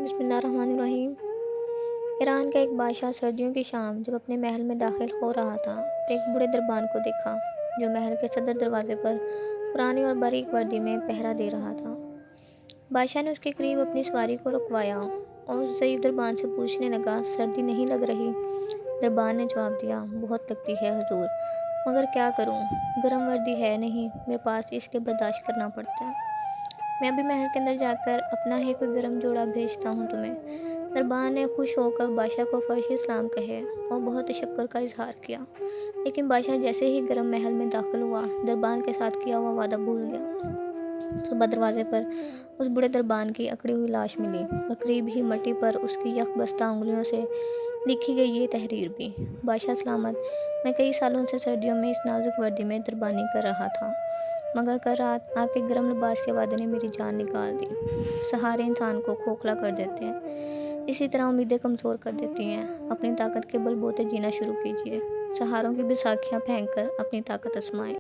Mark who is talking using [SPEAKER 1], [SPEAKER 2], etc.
[SPEAKER 1] بسم اللہ الرحمن الرحیم۔ ایران کا ایک بادشاہ سردیوں کی شام جب اپنے محل میں داخل ہو رہا تھا تو ایک بوڑھے دربان کو دیکھا جو محل کے صدر دروازے پر پرانی اور باریک وردی میں پہرا دے رہا تھا۔ بادشاہ نے اس کے قریب اپنی سواری کو رکوایا اور اس ضعیف دربان سے پوچھنے لگا، سردی نہیں لگ رہی؟ دربان نے جواب دیا، بہت لگتی ہے حضور، مگر کیا کروں، گرم وردی ہے نہیں میرے پاس، اس لیے برداشت کرنا پڑتا ہے۔ میں ابھی محل کے اندر جا کر اپنا ہی کوئی گرم جوڑا بھیجتا ہوں تمہیں۔ دربان نے خوش ہو کر بادشاہ کو فرشِ اسلام کہے اور بہت تشکر کا اظہار کیا، لیکن بادشاہ جیسے ہی گرم محل میں داخل ہوا دربان کے ساتھ کیا ہوا وعدہ بھول گیا۔ صبح دروازے پر اس بوڑھے دربان کی اکڑی ہوئی لاش ملی اور قریب ہی مٹی پر اس کی یک بستہ انگلیوں سے لکھی گئی یہ تحریر بھی، بادشاہ سلامت، میں کئی سالوں سے سردیوں میں اس نازک وردی میں دربانی کر رہا تھا، مگر کل رات آپ کے گرم لباس کے وعدے نے میری جان نکال دی۔ سہارے انسان کو کھوکھلا کر دیتے ہیں، اسی طرح امیدیں کمزور کر دیتی ہیں۔ اپنی طاقت کے بل بوتے جینا شروع کیجیے، سہاروں کی بیساکھیاں پھینک کر اپنی طاقت آزمائیں۔